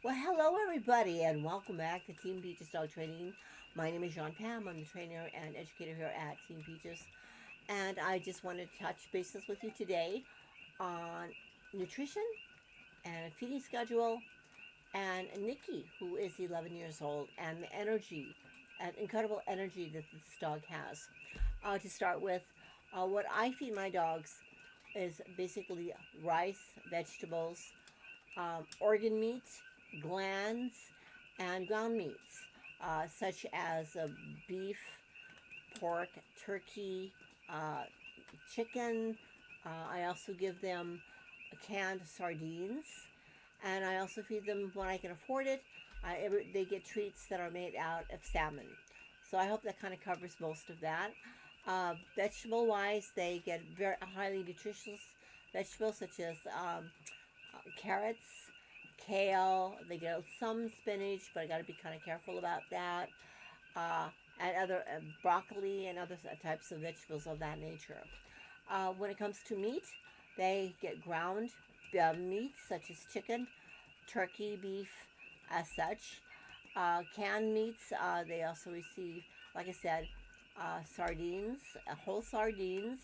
Well, hello everybody, and welcome back to Team Peaches Dog Training. My name is Jean Pam. I'm the trainer and educator here at Team Peaches, and I just want to touch bases with you today on nutrition and a feeding schedule, and Nikki, who is 11 years old, and the energy, and incredible energy that this dog has. To start with, what I feed my dogs is basically rice, vegetables, organ meat, glands, and ground meats, such as beef, pork, turkey, uh, chicken. I also give them canned sardines, and I also feed them when I can afford it. They get treats that are made out of salmon. So I hope that kind of covers most of that. Vegetable wise, they get very highly nutritious vegetables such as carrots, kale. They get some spinach, but I got to be kind of careful about that. Uh, and other broccoli and other types of vegetables of that nature. When it comes to meat, they get ground meats such as chicken, turkey, beef, as such. Canned meats, they also receive, like I said, sardines, whole sardines.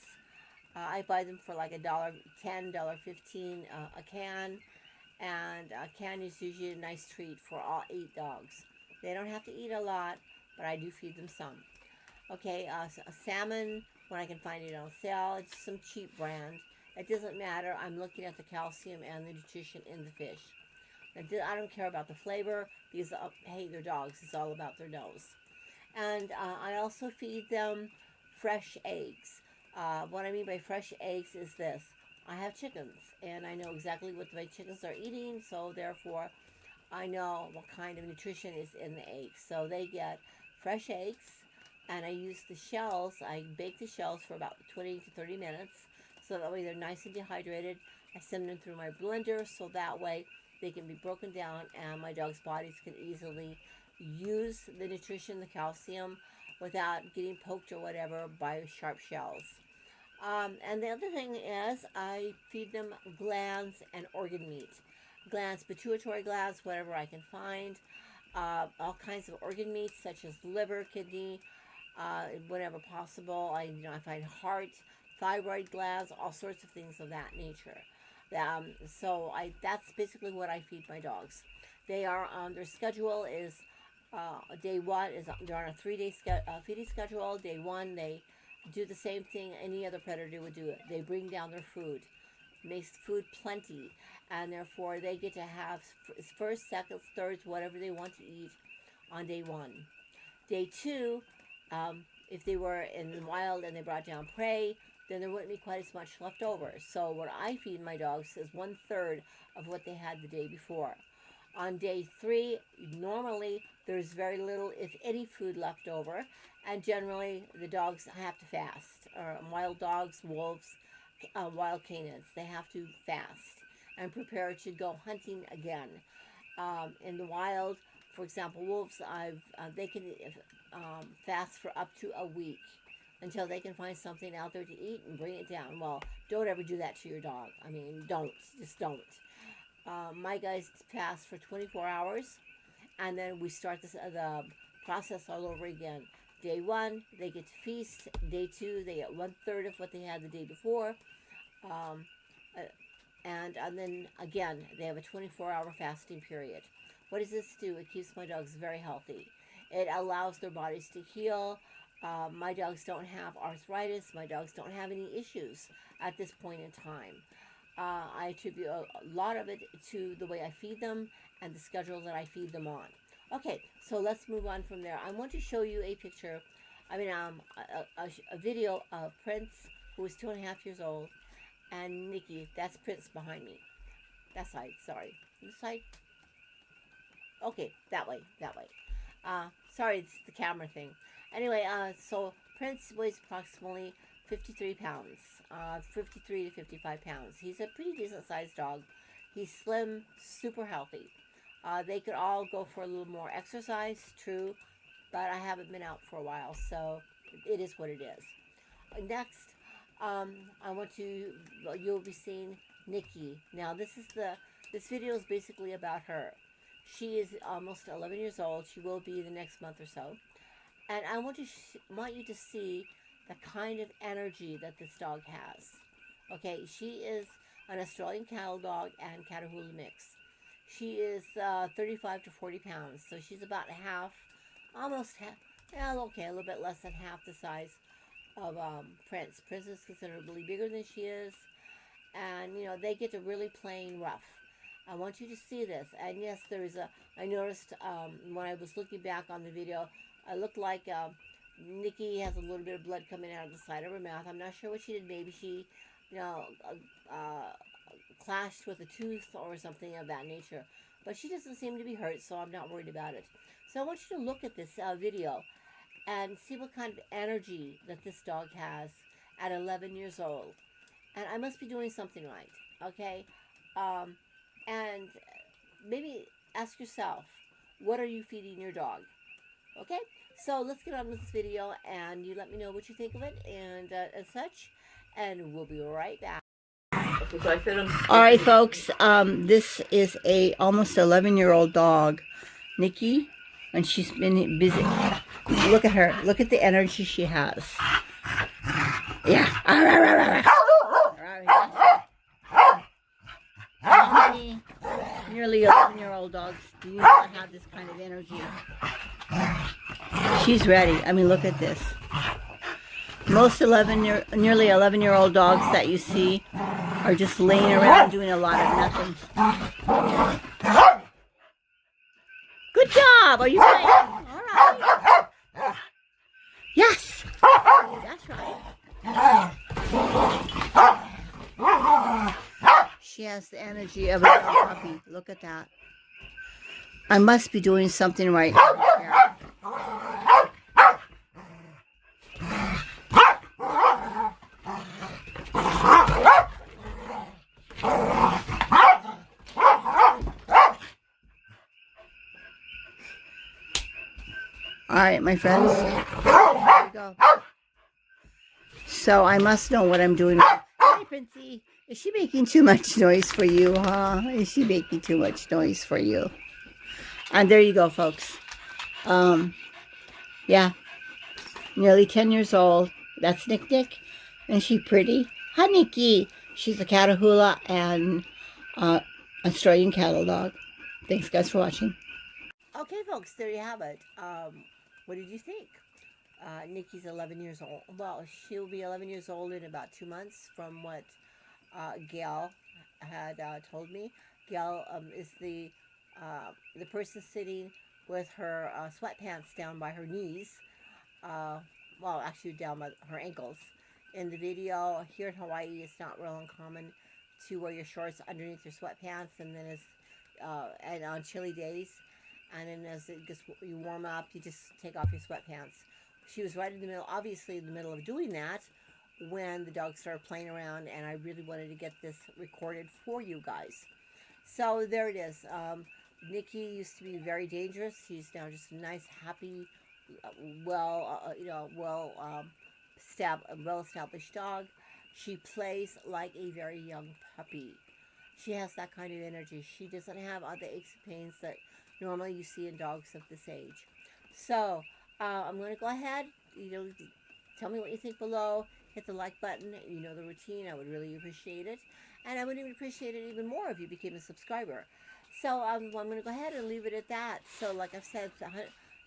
I buy them for like $1.10, $1.15 a can, and a can is usually a nice treat for all 8 dogs. They don't have to eat a lot, but I do feed them some. Okay, salmon when I can find it on sale. It's some cheap brand. It doesn't matter. I'm looking at the calcium and the nutrition in the fish. I don't care about the flavor because hey, they're dogs. It's all about their nose. And I also feed them fresh eggs. What I mean by fresh eggs is this: I have chickens, and I know exactly what my chickens are eating, so therefore I know what kind of nutrition is in the eggs. So they get fresh eggs, and I use the shells. I bake the shells for about 20 to 30 minutes, so that way they're nice and dehydrated. I send them through my blender, so that way they can be broken down, and my dog's bodies can easily use the nutrition, the calcium, without getting poked or whatever by sharp shells. And the other thing is I feed them glands and organ meat. Glands, pituitary glands, whatever I can find. All kinds of organ meats such as liver, kidney, whenever possible. I find heart, thyroid glands, all sorts of things of that nature. That's basically what I feed my dogs. They are their schedule is day one is they're on a 3 day feeding schedule. Day one they do the same thing any other predator would do. They bring down their food, makes food plenty, and therefore they get to have first, seconds, thirds, whatever they want to eat on day one. Day two, if they were in the wild and they brought down prey, then there wouldn't be quite as much left over. So what I feed my dogs is 1/3 of what they had the day before. On day three, normally there's very little, if any, food left over, and generally the dogs have to fast. Or wild dogs, wolves, wild canines, they have to fast and prepare to go hunting again. In the wild, for example, wolves, they can fast for up to a week until they can find something out there to eat and bring it down. Well, don't ever do that to your dog. I mean, just don't. My guys fast for 24 hours, and then we start the process all over again. Day one, they get to feast. Day two, they get 1/3 of what they had the day before. Um, uh, and then again, they have a 24-hour fasting period. What does this do? It keeps my dogs very healthy. It allows their bodies to heal. My dogs don't have arthritis. My dogs don't have any issues at this point in time. I attribute a lot of it to the way I feed them and the schedule that I feed them on. Okay, so let's move on from there. I want to show you a picture, a video of Prince, who is 2.5 years old, and Nikki. That's Prince behind me. That side, sorry. This side? Okay, that way, that way. Sorry, it's the camera thing. Anyway, so Prince weighs approximately 53 pounds, 53 to 55 pounds. He's a pretty decent sized dog. He's slim, super healthy. They could all go for a little more exercise, true, but I haven't been out for a while, so it is what it is. Next, I want to, you'll be seeing Nikki. Now, this video is basically about her. She is almost 11 years old. She will be the next month or so. And I want you to see the kind of energy that this dog has. Okay, she is an Australian cattle dog and Catahoula mix. She is 35 to 40 pounds, so she's about half, almost half, yeah, okay, a little bit less than half the size of Prince. Prince is considerably bigger than she is, and they get to really playing rough. I want you to see this. And yes, I noticed when I was looking back on the video, I looked like Nikki has a little bit of blood coming out of the side of her mouth. I'm not sure what she did. Maybe she, clashed with a tooth or something of that nature. But she doesn't seem to be hurt, so I'm not worried about it. So I want you to look at this video and see what kind of energy that this dog has at 11 years old. And I must be doing something right, okay? And maybe ask yourself, what are you feeding your dog? Okay, so let's get on with this video, and you let me know what you think of it and such, and we'll be right back. All right, folks, this is a almost 11-year-old dog, Nikki, and she's been busy. Look at her. Look at the energy she has. Yeah. How many nearly 11-yearly dogs do you not have this kind of energy? She's ready. I mean, look at this. Most nearly 11-year-old dogs that you see are just laying around doing a lot of nothing. Good job. Are you playing? All right. Yes. That's right. She has the energy of a little puppy. Look at that. I must be doing something right here. All right, my friends. There we go. So I must know what I'm doing. Hey, Princey. Is she making too much noise for you, huh? Is she making too much noise for you? And there you go, folks. Yeah. Nearly 10 years old. That's Nick. Isn't she pretty? Hi, Nikki. She's a Catahoula and Australian cattle dog. Thanks, guys, for watching. Okay, folks, there you have it. What did you think? Nikki's 11 years old. Well, she'll be 11 years old in about 2 months from what Gail had told me. Gail is the person sitting with her sweatpants down by her knees. Well, actually down by her ankles. In the video here in Hawaii, it's not real uncommon to wear your shorts underneath your sweatpants, and then and on chilly days, and then as it gets, you warm up, you just take off your sweatpants. She was right in the middle, obviously in the middle of doing that, when the dog started playing around, and I really wanted to get this recorded for you guys. So there it is. Nikki used to be very dangerous. She's now just a nice, happy, well-established dog. She plays like a very young puppy. She has that kind of energy. She doesn't have all the aches and pains that normally you see in dogs of this age. So I'm going to go ahead. Tell me what you think below. Hit the like button. You know the routine. I would really appreciate it. And I would even appreciate it even more if you became a subscriber. So I'm going to go ahead and leave it at that. So like I've said,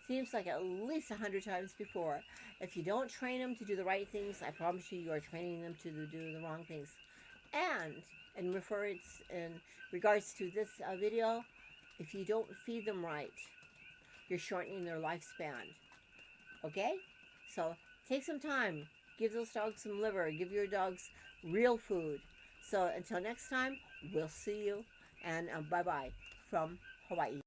seems like at least 100 times before, if you don't train them to do the right things, I promise you are training them to do the wrong things. And in regards to this video, if you don't feed them right, you're shortening their lifespan. Okay? So take some time. Give those dogs some liver. Give your dogs real food. So until next time, we'll see you. And bye-bye from Hawaii.